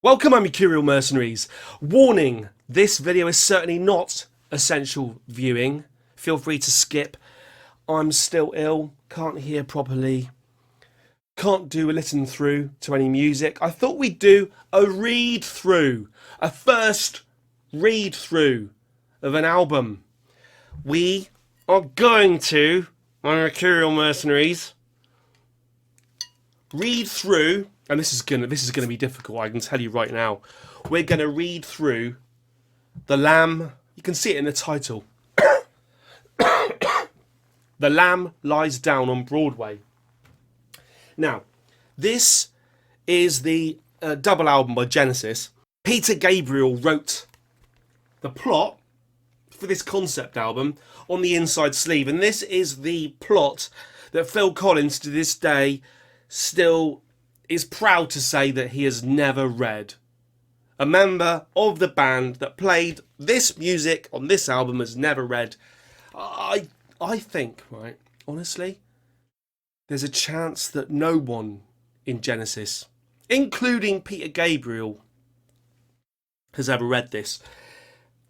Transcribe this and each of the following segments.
Welcome, my Mercurial mercenaries. Warning, this video is certainly not essential viewing. Feel free to skip. I'm still ill, can't hear properly, can't do a listen through to any music. I thought we'd do a read through, a first read through of an album. We are going to, my Mercurial mercenaries, read through. And this is gonna be difficult, I can tell you right now. We're gonna read through The Lamb. You can see it in the title. The Lamb Lies Down on Broadway. Now, this is the double album by Genesis. Peter Gabriel wrote the plot for this concept album on the inside sleeve, and this is the plot that Phil Collins to this day still is proud to say that he has never read. A member of the band that played this music on this album has never read. I think, right, honestly, there's a chance that no one in Genesis, including Peter Gabriel, has ever read this.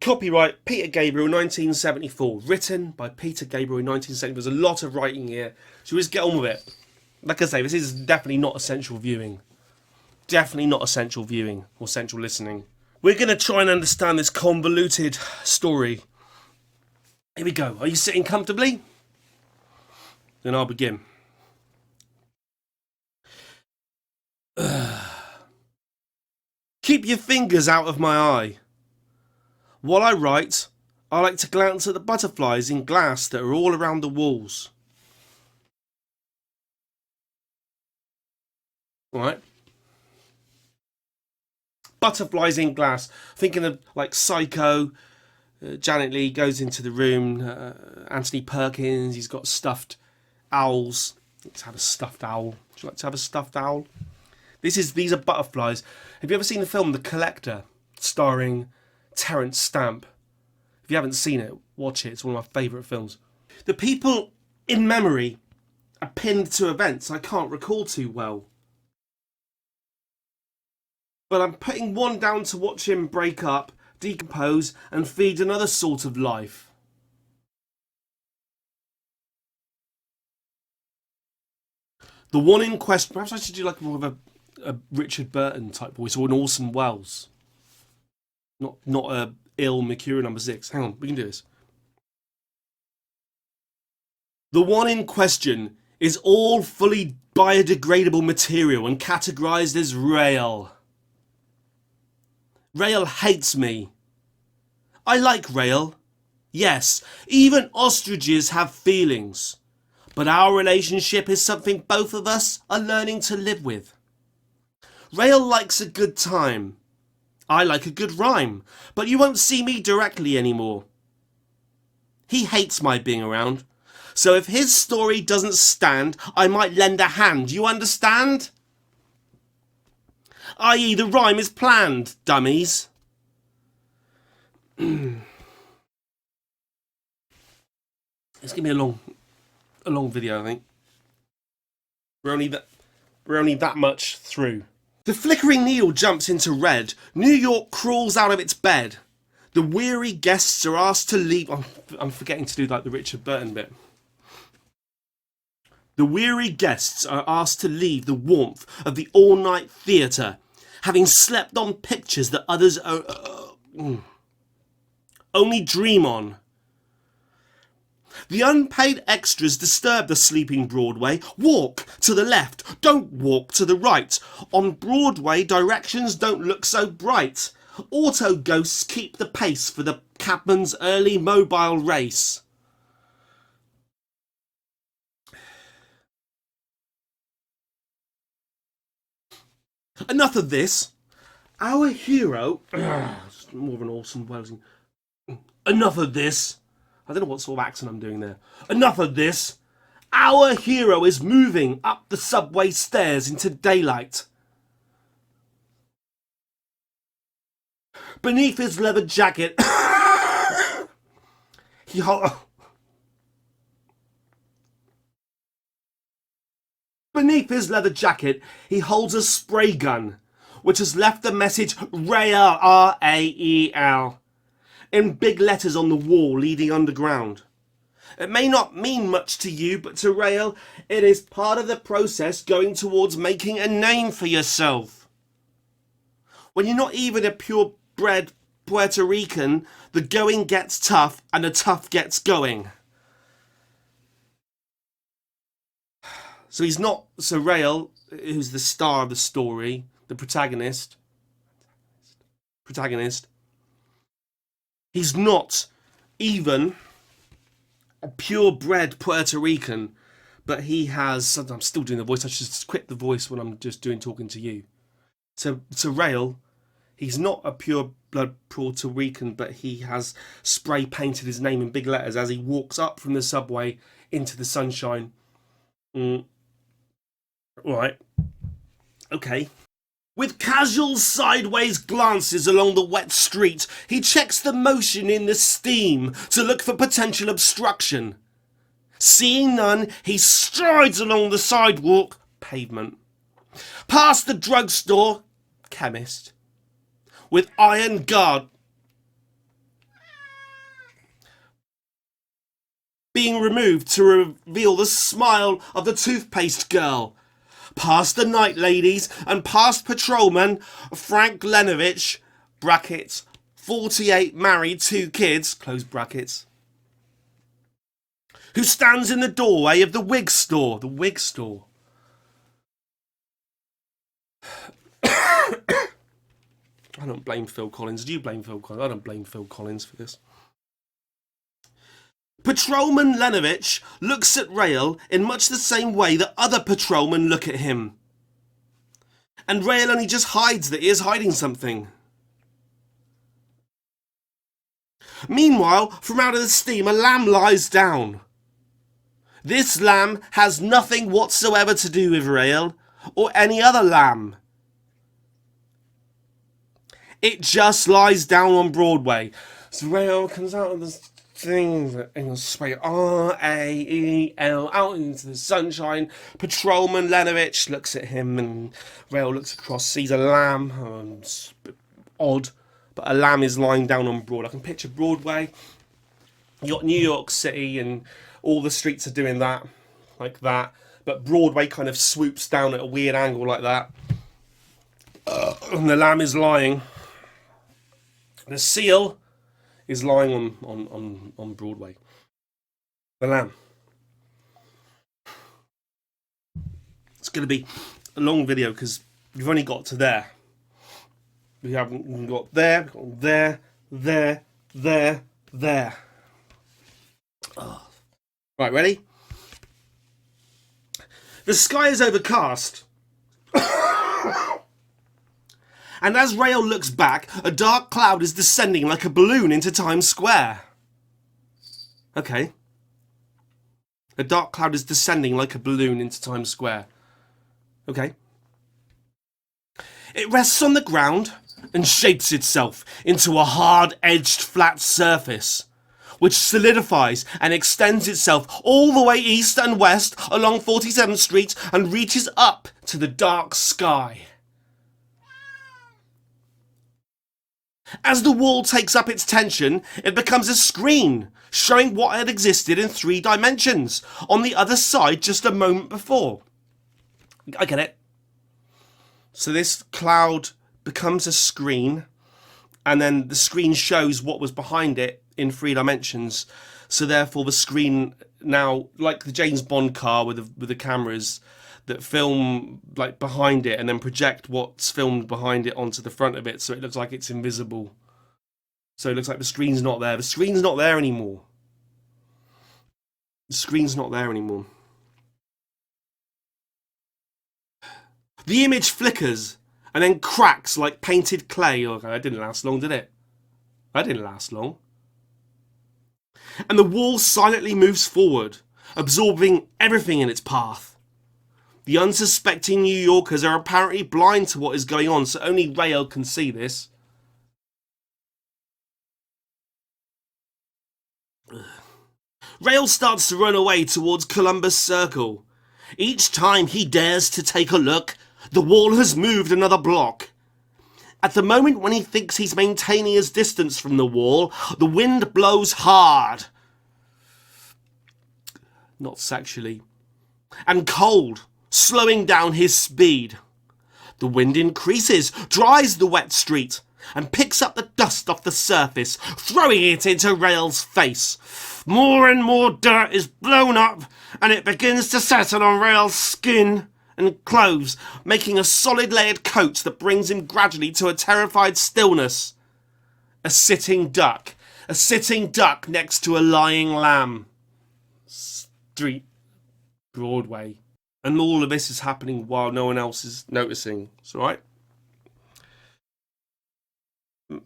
Copyright Peter Gabriel 1974, written by Peter Gabriel in 1970. There's a lot of writing here. Should we just get on with it? Like I say, this is definitely not essential viewing. Definitely not essential viewing or essential listening. We're going to try and understand this convoluted story. Here we go. Are you sitting comfortably? Then I'll begin. Keep your fingers out of my eye. While I write, I like to glance at the butterflies in glass that are all around the walls. Right. Butterflies in glass. Thinking of like Psycho. Janet Leigh goes into the room. Anthony Perkins. He's got stuffed owls. Let's have a stuffed owl. Would you like to have a stuffed owl? These are butterflies. Have you ever seen the film The Collector, starring Terence Stamp? If you haven't seen it, watch it. It's one of my favourite films. The people in memory are pinned to events I can't recall too well. But I'm putting one down to watch him break up, decompose, and feed another sort of life. The one in question, perhaps I should do like more of a Richard Burton type voice, or an Orson Welles. Not a ill Mercurial number 6. Hang on, we can do this. The one in question is all fully biodegradable material and categorized as Rael. Rael hates me. I like Rael. Yes, even ostriches have feelings. But our relationship is something both of us are learning to live with. Rael likes a good time. I like a good rhyme, but you won't see me directly anymore. He hates my being around, so if his story doesn't stand, I might lend a hand, you understand? I.e. the rhyme is planned, dummies. It's gonna be a long video, I think. We're only that much through. The flickering needle jumps into red. New York crawls out of its bed. The weary guests are asked to leave. I'm forgetting to do like the Richard Burton bit. The weary guests are asked to leave the warmth of the all-night theatre, having slept on pictures that others only dream on. The unpaid extras disturb the sleeping Broadway. Walk to the left, don't walk to the right. On Broadway, directions don't look so bright. Auto ghosts keep the pace for the cabman's early mobile race. Enough of this. Our hero... more of an Orson Welles. Enough of this. I don't know what sort of accent I'm doing there. Enough of this. Our hero is moving up the subway stairs into daylight. Beneath his leather jacket... Beneath his leather jacket, he holds a spray gun. which has left the message Rael, R-A-E-L, in big letters on the wall leading underground. It may not mean much to you, but to Rael, it is part of the process going towards making a name for yourself. When you're not even a purebred Puerto Rican, the going gets tough and the tough gets going. So he's not, so Rael, who's the star of the story, the protagonist, he's not even a purebred Puerto Rican, but he has, I'm still doing the voice, I should just quit the voice when I'm just talking to you. So Rael, he's not a pure blood Puerto Rican, but he has spray painted his name in big letters as he walks up from the subway into the sunshine. Right. Okay. With casual sideways glances along the wet street, he checks the motion in the steam to look for potential obstruction. Seeing none, he strides along the sidewalk, pavement, past the drugstore, chemist, with iron guard being removed to reveal the smile of the toothpaste girl, past the night ladies and past patrolman Frank Lenovich, brackets, 48, married, 2 kids, close brackets, who stands in the doorway of the wig store. The wig store. I don't blame Phil Collins. Do you blame Phil Collins? I don't blame Phil Collins for this. Patrolman Lenovich looks at Rael in much the same way that other patrolmen look at him. And Rael only just hides that he is hiding something. Meanwhile, from out of the steam, a lamb lies down. This lamb has nothing whatsoever to do with Rael or any other lamb. It just lies down on Broadway. So Rael comes out of the thing and spray R-A-E-L out into the sunshine. Patrolman Lenovich looks at him and Rael looks across, sees a lamb. It's a bit odd, but a lamb is lying down on Broadway. I can picture Broadway. You got New York City and all the streets are doing that, like that. But Broadway kind of swoops down at a weird angle like that. And the lamb is lying. The seal is lying on Broadway. The lamb. It's going to be a long video because we've only got to there. We haven't got there, there. Oh. Right, ready? The sky is overcast. And as Rael looks back, a dark cloud is descending like a balloon into Times Square. Okay. A dark cloud is descending like a balloon into Times Square. Okay. It rests on the ground and shapes itself into a hard-edged flat surface, which solidifies and extends itself all the way east and west along 47th Street and reaches up to the dark sky. As the wall takes up its tension, it becomes a screen, showing what had existed in 3 dimensions on the other side just a moment before. I get it. So this cloud becomes a screen, and then the screen shows what was behind it in 3 dimensions. So therefore the screen now, like the James Bond car with the cameras that film like behind it and then project what's filmed behind it onto the front of it, so it looks like it's invisible. So it looks like the screen's not there. The screen's not there anymore. The screen's not there anymore. The image flickers and then cracks like painted clay. Okay, that didn't last long, did it? That didn't last long. And the wall silently moves forward, absorbing everything in its path. The unsuspecting New Yorkers are apparently blind to what is going on, so only Rael can see this. Rael starts to run away towards Columbus Circle. Each time he dares to take a look, the wall has moved another block. At the moment when he thinks he's maintaining his distance from the wall, the wind blows hard. Not sexually. And cold, slowing down his speed. The wind increases, dries the wet street, and picks up the dust off the surface, throwing it into Rael's face. More and more dirt is blown up, and it begins to settle on Rael's skin and clothes, making a solid layered coat that brings him gradually to a terrified stillness. A sitting duck next to a lying lamb. Street, Broadway. And all of this is happening while no one else is noticing. It's all right.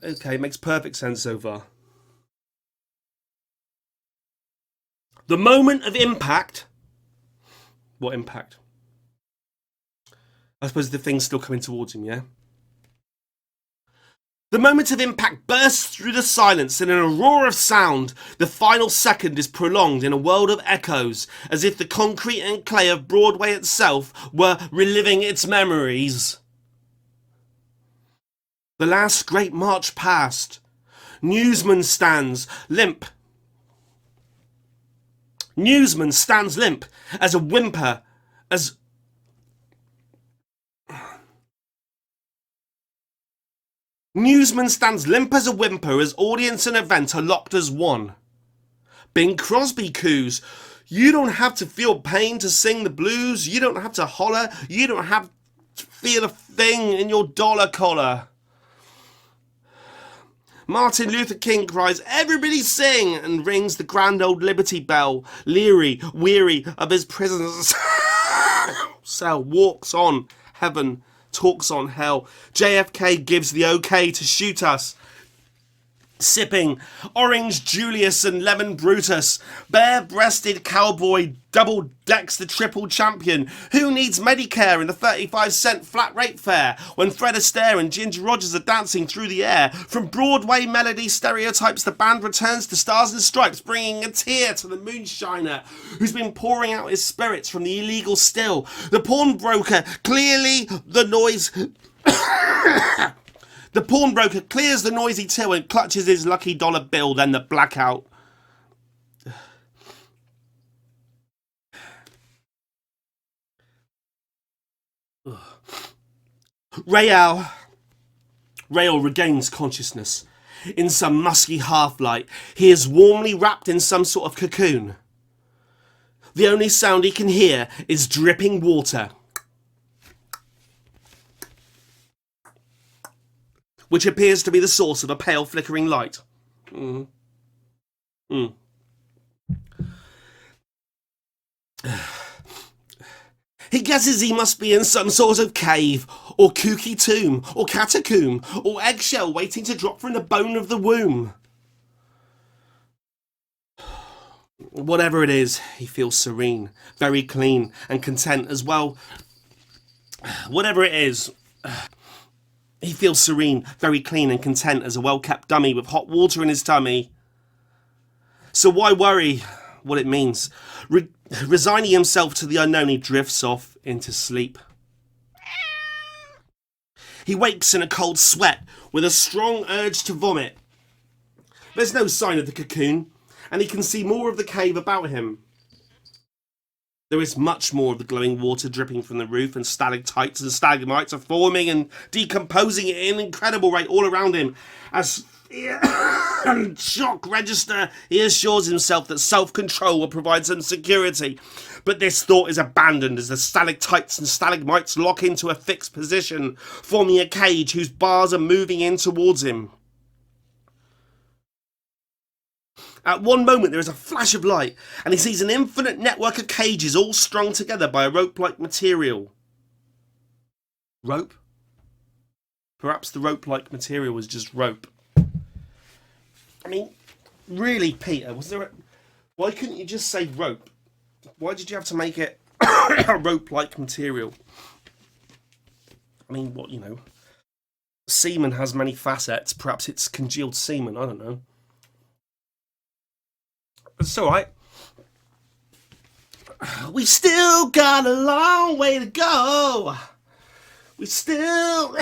Okay, makes perfect sense so far. The moment of impact. What impact? I suppose the thing's still coming towards him, yeah? The moment of impact bursts through the silence, and in a roar of sound, the final second is prolonged in a world of echoes, as if the concrete and clay of Broadway itself were reliving its memories. The last great march past. Newsman stands limp as a whimper, Newsman stands limp as a whimper as audience and event are locked as one. Bing Crosby coos. You don't have to feel pain to sing the blues. You don't have to holler. You don't have to feel a thing in your dollar collar. Martin Luther King cries, "Everybody sing," and rings the grand old Liberty Bell, leery, weary of his prison's cell, walks on heaven, talks on hell. JFK gives the okay to shoot us. Sipping Orange Julius and Lemon Brutus, bare-breasted cowboy double decks the triple champion. Who needs Medicare and the 35-cent flat rate fare when Fred Astaire and Ginger Rogers are dancing through the air? From Broadway melody stereotypes, the band returns to Stars and Stripes, bringing a tear to the moonshiner who's been pouring out his spirits from the illegal still. The pawnbroker clearly the noise. The pawnbroker clears the noisy till and clutches his lucky dollar bill, then the blackout. Rael regains consciousness. In some musky half-light, he is warmly wrapped in some sort of cocoon. The only sound he can hear is dripping water, which appears to be the source of a pale flickering light. He guesses he must be in some sort of cave, or kooky tomb, or catacomb, or eggshell waiting to drop from the bone of the womb. Whatever it is, he feels serene, very clean, and content as well. Whatever it is, he feels serene, very clean, and content as a well-kept dummy with hot water in his tummy. So why worry what it means? Resigning himself to the unknown, he drifts off into sleep. He wakes in a cold sweat with a strong urge to vomit. There's no sign of the cocoon, and he can see more of the cave about him. There is much more of the glowing water dripping from the roof, and stalactites and stalagmites are forming and decomposing at an incredible rate all around him. As fear and shock register, he assures himself that self-control will provide some security. But this thought is abandoned as the stalactites and stalagmites lock into a fixed position, forming a cage whose bars are moving in towards him. At one moment there is a flash of light, and he sees an infinite network of cages all strung together by a rope-like material. Rope? Perhaps the rope-like material was just rope. I mean, really, Peter, why couldn't you just say rope? Why did you have to make it a rope-like material? I mean, what, semen has many facets. Perhaps it's congealed semen, I don't know. It's alright. We still got a long way to go. We still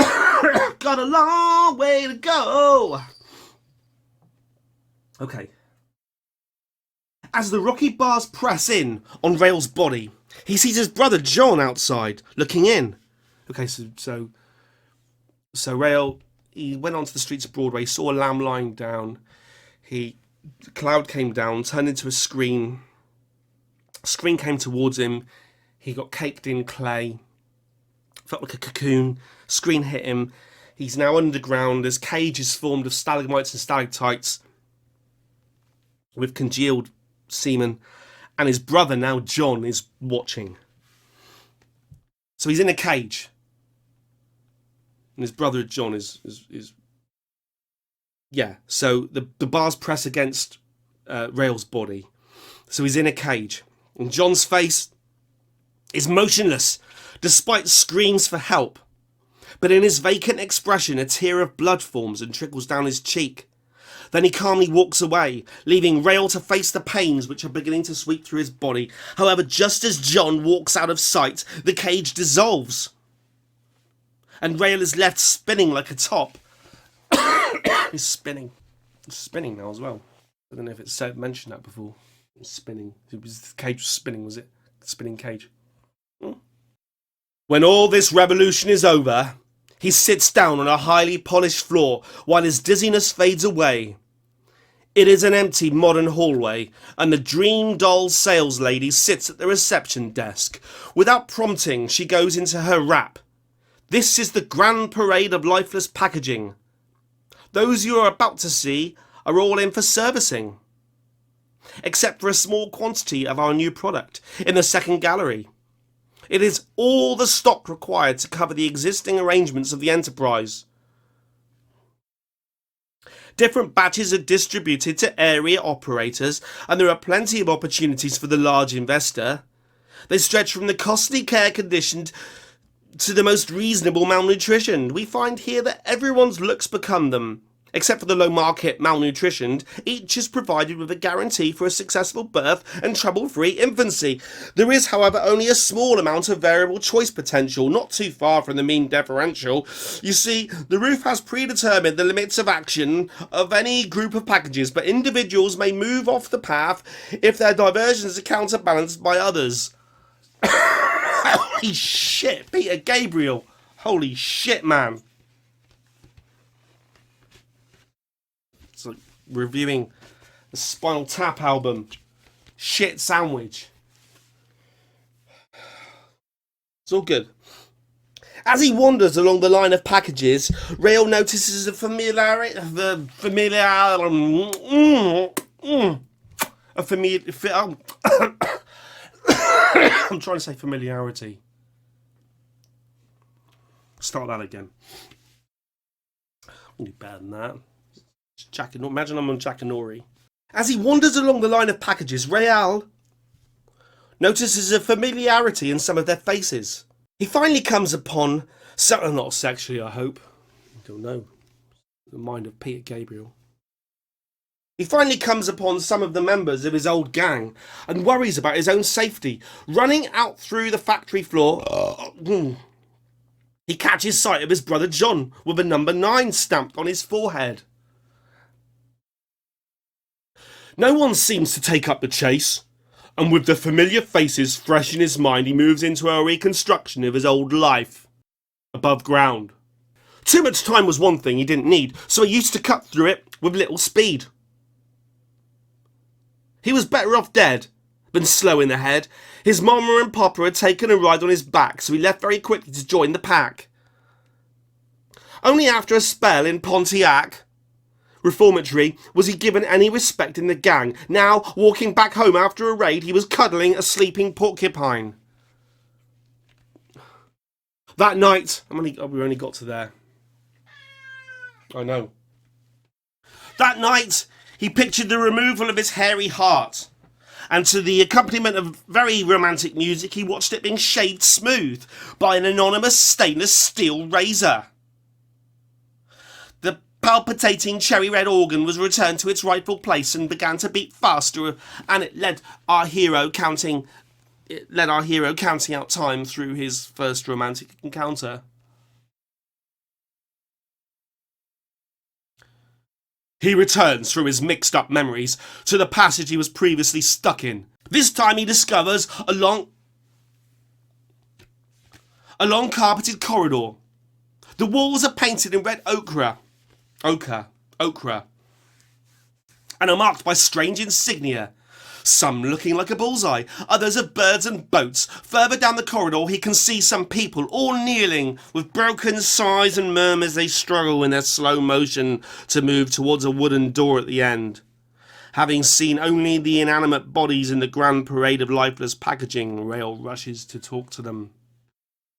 got a long way to go. Okay. As the rocky bars press in on Rael's body, he sees his brother John outside, looking in. Okay, so Rael, he went onto the streets of Broadway, saw a lamb lying down. The cloud came down, turned into a screen. A screen came towards him. He got caked in clay. Felt like a cocoon. Screen hit him. He's now underground. His cage is formed of stalagmites and stalactites with congealed semen. And his brother, now John, is watching. So he's in a cage. And his brother John is yeah. So the bars press against Rael's body. So he's in a cage. And John's face is motionless, despite screams for help. But in his vacant expression, a tear of blood forms and trickles down his cheek. Then he calmly walks away, leaving Rael to face the pains which are beginning to sweep through his body. However, just as John walks out of sight, the cage dissolves. And Rael is left spinning like a top. He's spinning. It's spinning now as well. I don't know if it's mentioned that before. It's spinning. The cage was spinning, was it? The spinning cage. When all this revolution is over, he sits down on a highly polished floor while his dizziness fades away. It is an empty modern hallway, and the dream doll sales lady sits at the reception desk. Without prompting, she goes into her rap. This is the grand parade of lifeless packaging. Those you are about to see are all in for servicing, except for a small quantity of our new product in the second gallery. It is all the stock required to cover the existing arrangements of the enterprise. Different batches are distributed to area operators, and there are plenty of opportunities for the large investor. They stretch from the costly care conditioned to the most reasonable malnutrition. We find here that everyone's looks become them. Except for the low market malnutritioned, each is provided with a guarantee for a successful birth and trouble-free infancy. There is, however, only a small amount of variable choice potential, not too far from the mean differential. You see, the roof has predetermined the limits of action of any group of packages, but individuals may move off the path if their diversions are counterbalanced by others. Holy shit, Peter Gabriel. Holy shit, man. It's like reviewing the Spinal Tap album. Shit sandwich. It's all good. As he wanders along the line of packages, Rael notices a familiarity. I'm trying to say familiarity. Start that again. I'll do better than that. Imagine I'm on Jackanory. As he wanders along the line of packages, Rael notices a familiarity in some of their faces. He finally comes upon, not sexually, I hope. I don't know. The mind of Peter Gabriel. He finally comes upon some of the members of his old gang and worries about his own safety. Running out through the factory floor, he catches sight of his brother John with a number 9 stamped on his forehead. No one seems to take up the chase, and with the familiar faces fresh in his mind, he moves into a reconstruction of his old life above ground. Too much time was one thing he didn't need, so he used to cut through it with little speed. He was better off dead than slow in the head. His mama and papa had taken a ride on his back, so he left very quickly to join the pack. Only after a spell in Pontiac Reformatory was he given any respect in the gang. Now, walking back home after a raid, he was cuddling a sleeping porcupine. That night, we only got to there. I know. That night, he pictured the removal of his hairy heart, and to the accompaniment of very romantic music, he watched it being shaved smooth by an anonymous stainless steel razor. The palpitating cherry red organ was returned to its rightful place and began to beat faster, and it led our hero counting out time through his first romantic encounter. He returns through his mixed-up memories to the passage he was previously stuck in. This time he discovers a long carpeted corridor. The walls are painted in red ochre, and are marked by strange insignia. Some looking like a bullseye, others of birds and boats. Further down the corridor he can see some people, all kneeling, with broken sighs and murmurs they struggle in their slow motion to move towards a wooden door at the end. Having seen only the inanimate bodies in the grand parade of lifeless packaging, Rael rushes to talk to them.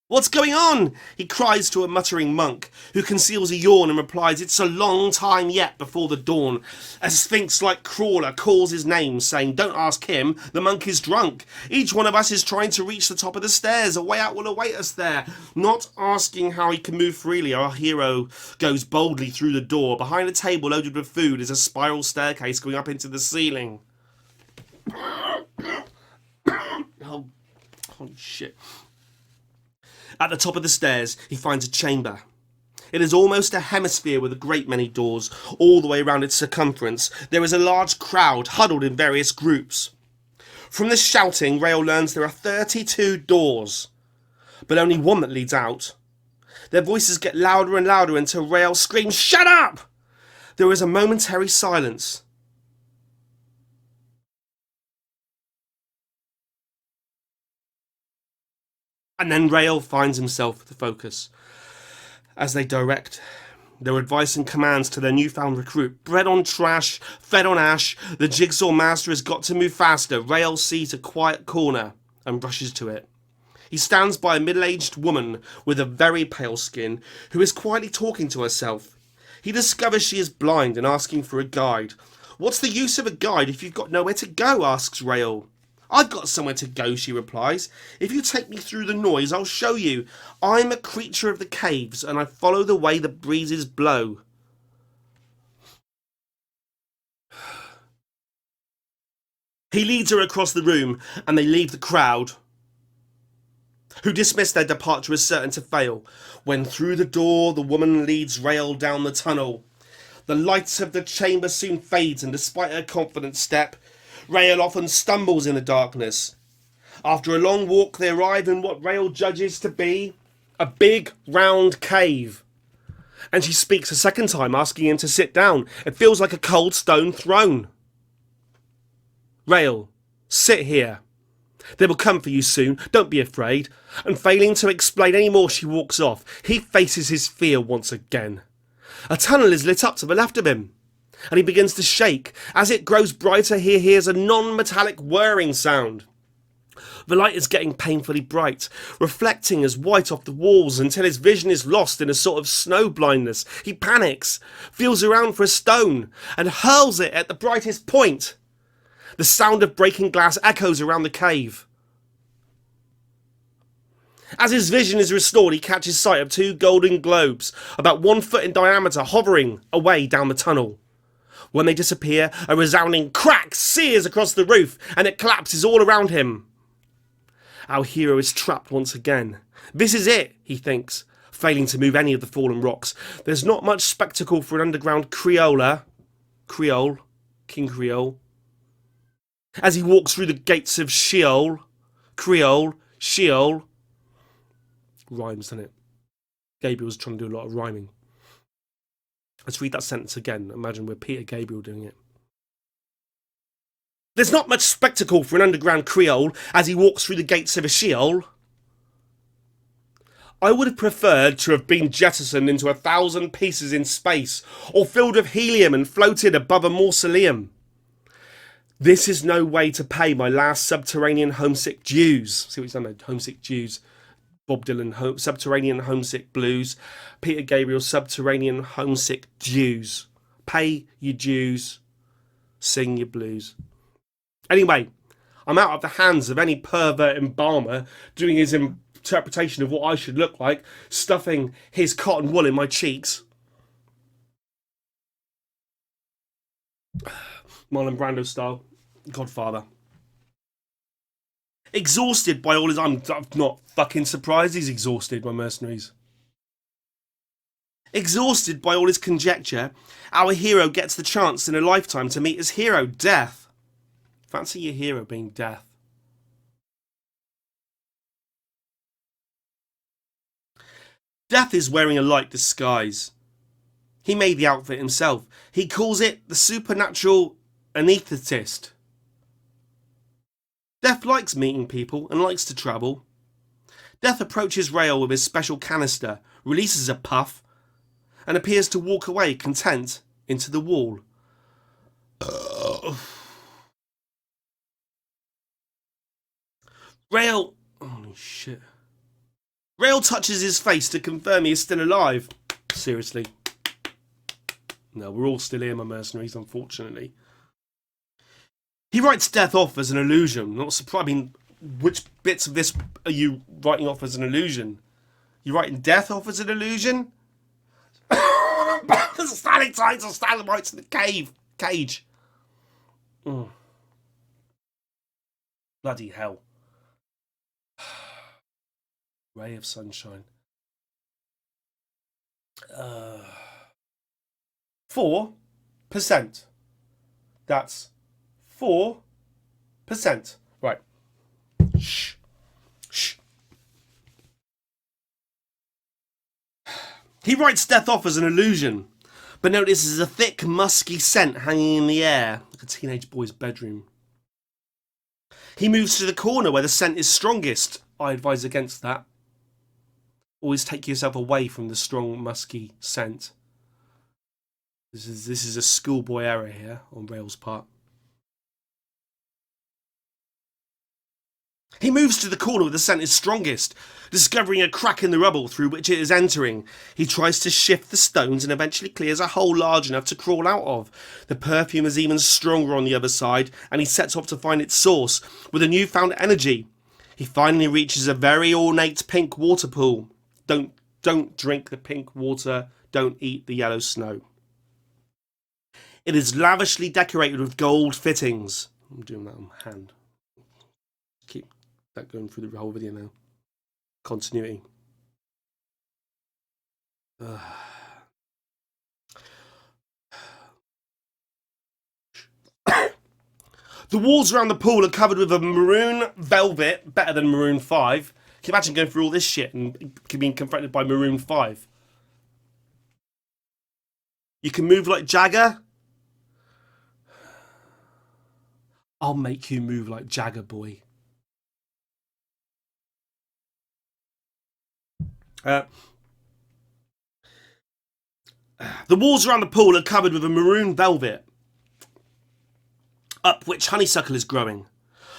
"What's going on?" he cries to a muttering monk, who conceals a yawn and replies, "It's a long time yet before the dawn." A sphinx-like crawler calls his name, saying, "Don't ask him, the monk is drunk. Each one of us is trying to reach the top of the stairs. A way out will await us there." Not asking how he can move freely, our hero goes boldly through the door. Behind a table loaded with food is a spiral staircase going up into the ceiling. Oh, holy shit. At the top of the stairs, he finds a chamber. It is almost a hemisphere with a great many doors. All the way around its circumference, there is a large crowd huddled in various groups. From the shouting, Rael learns there are 32 doors, but only one that leads out. Their voices get louder and louder until Rael screams, "Shut up!" There is a momentary silence. And then Rael finds himself the focus as they direct their advice and commands to their newfound recruit. Bread on trash, fed on ash, the jigsaw master has got to move faster. Rael sees a quiet corner and rushes to it. He stands by a middle-aged woman with a very pale skin who is quietly talking to herself. He discovers she is blind and asking for a guide. "What's the use of a guide if you've got nowhere to go?" asks Rael. "I've got somewhere to go," she replies. "If you take me through the noise, I'll show you. I'm a creature of the caves, and I follow the way the breezes blow." He leads her across the room, and they leave the crowd, who dismiss their departure as certain to fail. When through the door, the woman leads Rael down the tunnel. The light of the chamber soon fades, and despite her confident step, Rael often stumbles in the darkness. After a long walk, they arrive in what Rael judges to be a big, round cave. And she speaks a second time, asking him to sit down. It feels like a cold stone throne. "Rael, sit here. They will come for you soon. Don't be afraid." And failing to explain any more, she walks off. He faces his fear once again. A tunnel is lit up to the left of him, and he begins to shake. As it grows brighter, he hears a non-metallic whirring sound. The light is getting painfully bright, reflecting as white off the walls until his vision is lost in a sort of snow blindness. He panics, feels around for a stone, and hurls it at the brightest point. The sound of breaking glass echoes around the cave. As his vision is restored, he catches sight of two golden globes, about 1 foot in diameter, hovering away down the tunnel. When they disappear, a resounding crack sears across the roof, and it collapses all around him. Our hero is trapped once again. This is it, he thinks, failing to move any of the fallen rocks. There's not much spectacle for an underground King Creole. As he walks through the gates of Sheol. Rhymes, doesn't it? Gabriel's trying to do a lot of rhyming. Let's read that sentence again. Imagine we're Peter Gabriel doing it. There's not much spectacle for an underground Creole as he walks through the gates of a Sheol. I would have preferred to have been jettisoned into 1,000 pieces in space, or filled with helium and floated above a mausoleum. This is no way to pay my last subterranean homesick dues. See what he's done there? Homesick dues. Bob Dylan, Subterranean Homesick Blues. Peter Gabriel, Subterranean Homesick Dues. Pay your dues, sing your blues. Anyway, I'm out of the hands of any pervert embalmer doing his interpretation of what I should look like, stuffing his cotton wool in my cheeks. Marlon Brando style, Godfather. Exhausted by all his... I'm not fucking surprised he's exhausted, my mercenaries. Exhausted by all his conjecture, our hero gets the chance in a lifetime to meet his hero, Death. Fancy your hero being Death. Death is wearing a light disguise. He made the outfit himself. He calls it the supernatural anaesthetist. Death likes meeting people and likes to travel. Death approaches Rael with his special canister, releases a puff, and appears to walk away content into the wall. Rael... Holy shit. Rael touches his face to confirm he is still alive. Seriously. No, we're all still here, my mercenaries, unfortunately. He writes Death off as an illusion. Not surprised. I mean, which bits of this are you writing off as an illusion? You writing Death off as an illusion? There's stalactites or stalagmites in the cage. Mm. Bloody hell. Ray of sunshine. 4%. That's 4%. Right. Shh. Shh. He writes Death off as an illusion, but notices a thick, musky scent hanging in the air, like a teenage boy's bedroom. He moves to the corner where the scent is strongest. I advise against that. Always take yourself away from the strong, musky scent. This is a schoolboy error here on Rael's part. He moves to the corner where the scent is strongest, discovering a crack in the rubble through which it is entering. He tries to shift the stones and eventually clears a hole large enough to crawl out of. The perfume is even stronger on the other side, and he sets off to find its source. With a newfound energy, he finally reaches a very ornate pink water pool. Don't drink the pink water. Don't eat the yellow snow. It is lavishly decorated with gold fittings. I'm doing that on my hand. Keep that going through the whole video now. Continuity. The walls around the pool are covered with a maroon velvet, better than Maroon 5. Can you imagine going through all this shit and being confronted by Maroon 5? You can move like Jagger. I'll make you move like Jagger, boy. The walls around the pool are covered with a maroon velvet, up which honeysuckle is growing.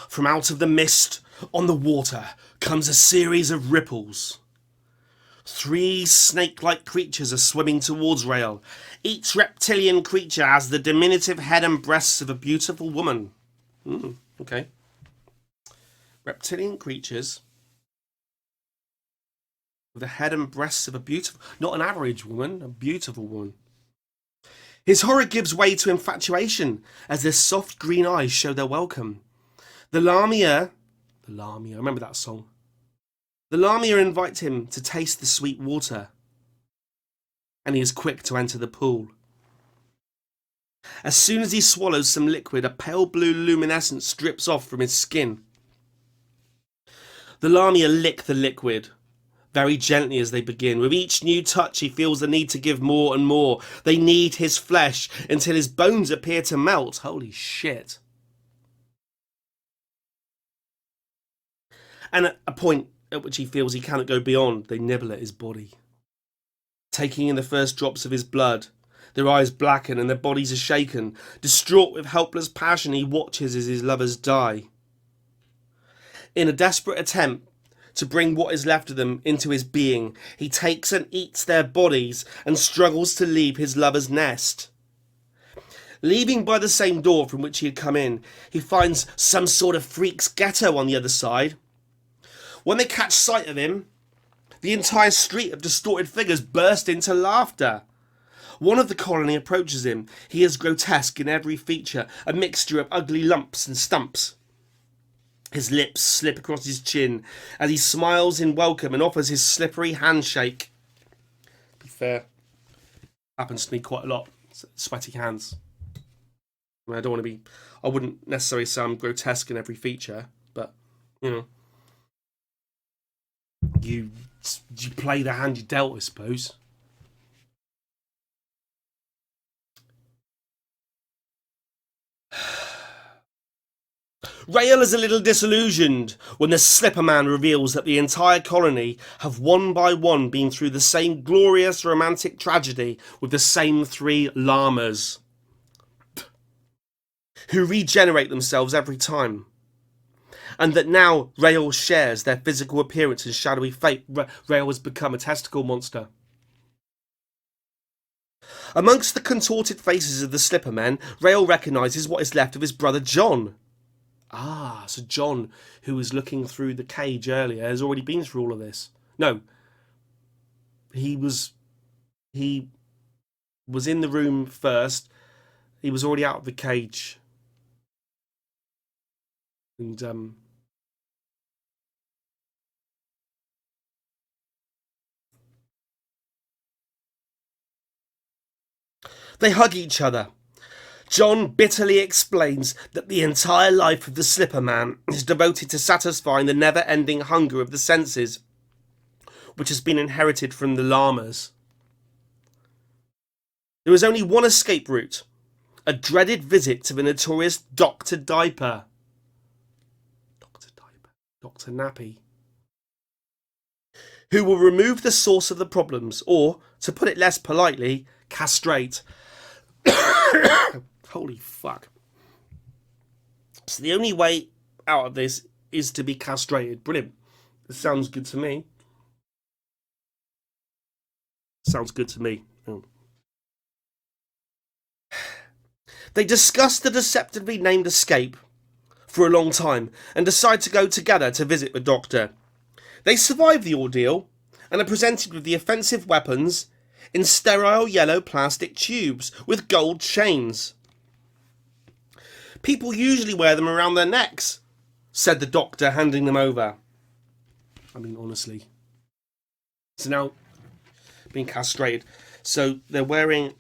From out of the mist on the water comes a series of ripples. 3 snake-like creatures are swimming towards Rael. Each reptilian creature has the diminutive head and breasts of a beautiful woman. Okay. Reptilian creatures with the head and breasts of a beautiful... Not an average woman, a beautiful woman. His horror gives way to infatuation as their soft green eyes show their welcome. The Lamia, remember that song? The Lamia invite him to taste the sweet water, and he is quick to enter the pool. As soon as he swallows some liquid, a pale blue luminescence drips off from his skin. The Lamia lick the liquid, very gently as they begin. With each new touch, he feels the need to give more and more. They knead his flesh until his bones appear to melt. Holy shit. And at a point at which he feels he cannot go beyond, they nibble at his body, taking in the first drops of his blood. Their eyes blacken and their bodies are shaken. Distraught with helpless passion, he watches as his lovers die. In a desperate attempt to bring what is left of them into his being, he takes and eats their bodies and struggles to leave his lover's nest. Leaving by the same door from which he had come in, he finds some sort of freak's ghetto on the other side. When they catch sight of him, the entire street of distorted figures burst into laughter. One of the colony approaches him. He is grotesque in every feature, a mixture of ugly lumps and stumps. His lips slip across his chin as he smiles in welcome and offers his slippery handshake. Be fair, Happens to me quite a lot. Sweaty hands. I mean, I don't want to be. I wouldn't necessarily sound grotesque in every feature, but you know, you play the hand you dealt, I suppose. Rael is a little disillusioned when the Slipper Man reveals that the entire colony have one by one been through the same glorious romantic tragedy with the same 3 llamas, who regenerate themselves every time, and that now Rael shares their physical appearance and shadowy fate. Rael has become a testicle monster. Amongst the contorted faces of the Slipper Men, Rael recognises what is left of his brother John. Ah, so John, who was looking through the cage earlier, has already been through all of this. No, he was in the room first. He was already out of the cage, and they hug each other. John bitterly explains that the entire life of the Slipper Man is devoted to satisfying the never-ending hunger of the senses, which has been inherited from the llamas. There is only one escape route, a dreaded visit to the notorious Dr. Diaper. Dr. Nappy. Who will remove the source of the problems, or, to put it less politely, castrate. Holy fuck. So the only way out of this is to be castrated. Brilliant. This sounds good to me. Sounds good to me. Oh. They discuss the deceptively named escape for a long time and decide to go together to visit the doctor. They survive the ordeal and are presented with the offensive weapons in sterile yellow plastic tubes with gold chains. People usually wear them around their necks, said the doctor, handing them over. I mean, honestly. So now, being castrated. So they're wearing...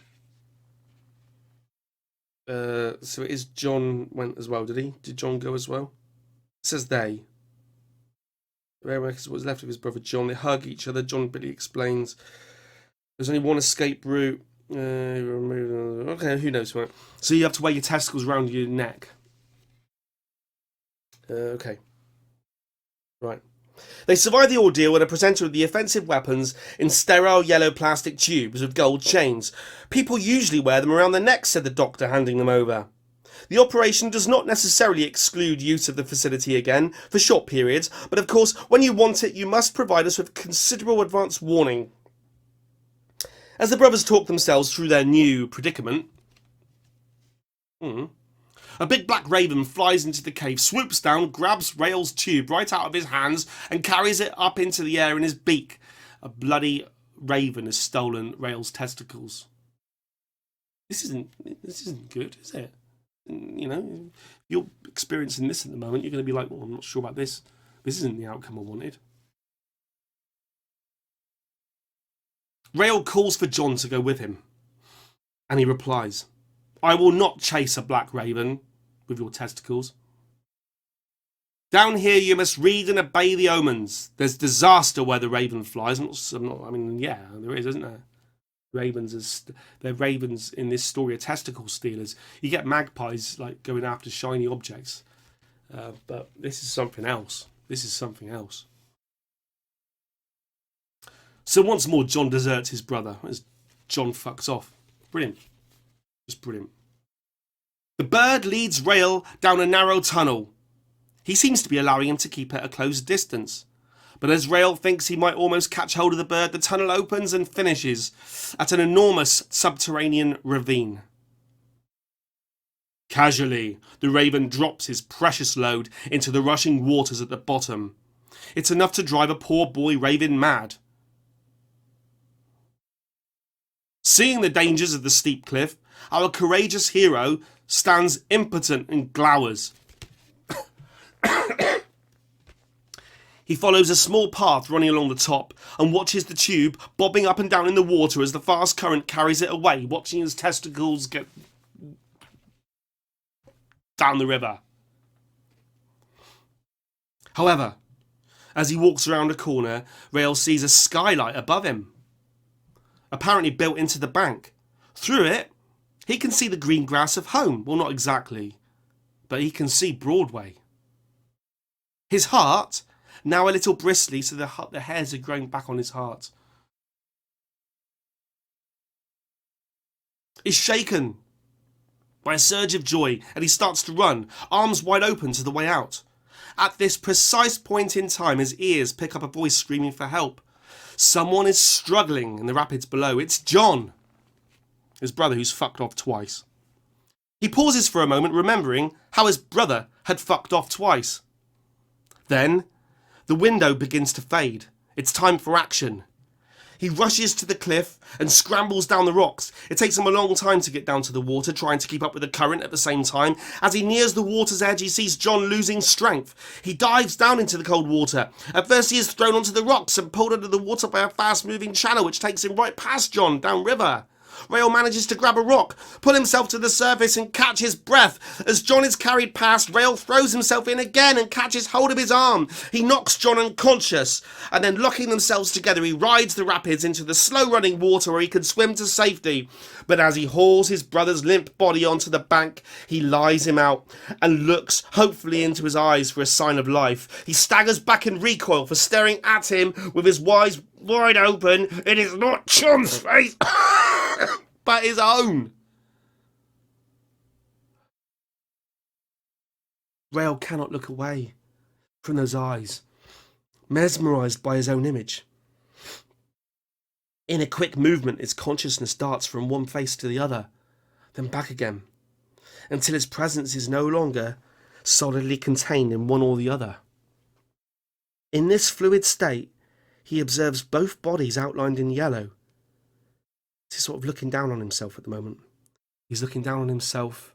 so it is John went as well, did he? Did John go as well? It says they. Rael reckons what's left of his brother John. They hug each other. John bitterly explains. There's only one escape route. Okay, who knows what. So you have to wear your testicles around your neck. Okay. Right. They survive the ordeal and are presented with the offensive weapons in sterile yellow plastic tubes with gold chains. People usually wear them around their necks, said the doctor, handing them over. The operation does not necessarily exclude use of the facility again for short periods, but of course, when you want it, you must provide us with considerable advance warning. As the brothers talk themselves through their new predicament, a big black raven flies into the cave, swoops down, grabs Rael's tube right out of his hands, and carries it up into the air in his beak. A bloody raven has stolen Rael's testicles. This isn't good, is it? You know, you're experiencing this at the moment. You're going to be like, well, I'm not sure about this. This isn't the outcome I wanted. Rael calls for John to go with him, and he replies, I will not chase a black raven with your testicles. Down here you must read and obey the omens. There's disaster where the raven flies. I mean, yeah, there is, isn't there? They're ravens in this story are testicle stealers. You get magpies like going after shiny objects, but this is something else. So once more, John deserts his brother as John fucks off. Brilliant. Just brilliant. The bird leads Rael down a narrow tunnel. He seems to be allowing him to keep at a close distance. But as Rael thinks he might almost catch hold of the bird, the tunnel opens and finishes at an enormous subterranean ravine. Casually, the raven drops his precious load into the rushing waters at the bottom. It's enough to drive a poor boy raven mad. Seeing the dangers of the steep cliff, our courageous hero stands impotent and glowers. He follows a small path running along the top and watches the tube bobbing up and down in the water as the fast current carries it away, watching his testicles get down the river. However, as he walks around a corner, Rael sees a skylight above him, apparently built into the bank. Through it, he can see the green grass of home. Well, not exactly, but he can see Broadway. His heart, now a little bristly, so the hairs are growing back on his heart, is shaken by a surge of joy, and he starts to run, arms wide open to the way out. At this precise point in time, his ears pick up a voice screaming for help. Someone is struggling in the rapids below. It's John, his brother, who's fucked off twice. He pauses for a moment, remembering how his brother had fucked off twice. Then, the window begins to fade. It's time for action. He rushes to the cliff and scrambles down the rocks. It takes him a long time to get down to the water, trying to keep up with the current at the same time. As he nears the water's edge, he sees John losing strength. He dives down into the cold water. At first, he is thrown onto the rocks and pulled under the water by a fast-moving channel, which takes him right past John downriver. Rael manages to grab a rock, pull himself to the surface and catch his breath. As John is carried past, Rael throws himself in again and catches hold of his arm. He knocks John unconscious, and then locking themselves together, he rides the rapids into the slow-running water where he can swim to safety. But as he hauls his brother's limp body onto the bank, he lies him out and looks hopefully into his eyes for a sign of life. He staggers back in recoil for staring at him with his eyes wide open. It is not John's face, but his own. Rael cannot look away from those eyes, mesmerised by his own image. In a quick movement, his consciousness darts from one face to the other, then back again, until his presence is no longer solidly contained in one or the other. In this fluid state, he observes both bodies outlined in yellow. He's sort of looking down on himself at the moment. He's looking down on himself,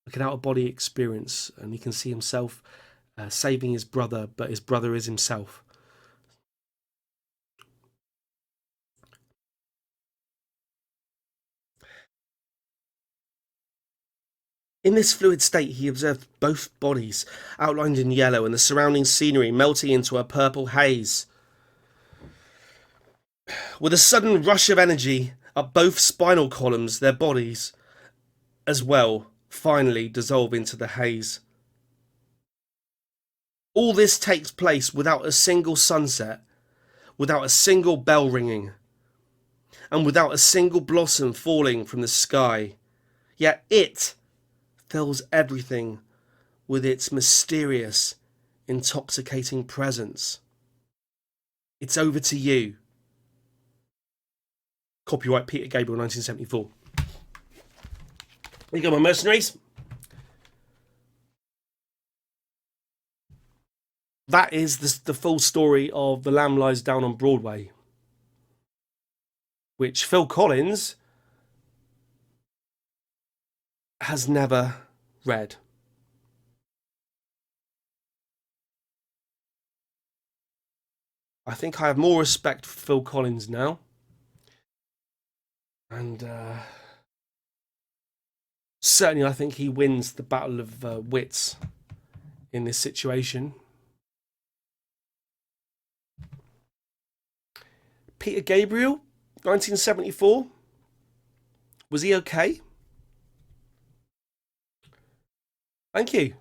like an out-of-body experience, and he can see himself saving his brother, but his brother is himself. In this fluid state, he observed both bodies outlined in yellow and the surrounding scenery melting into a purple haze. With a sudden rush of energy up both spinal columns, their bodies as well finally dissolve into the haze. All this takes place without a single sunset, without a single bell ringing, and without a single blossom falling from the sky. Yet it fills everything with its mysterious, intoxicating presence. It's over to you. Copyright Peter Gabriel, 1974. There you go, my mercenaries. That is the full story of The Lamb Lies Down on Broadway, which Phil Collins has never read. I think I have more respect for Phil Collins now. And certainly I think he wins the battle of wits in this situation. Peter Gabriel, 1974. Was he okay? Thank you.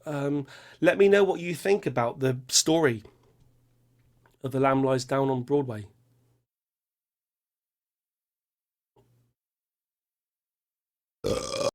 Let me know what you think about the story of The Lamb Lies Down on Broadway.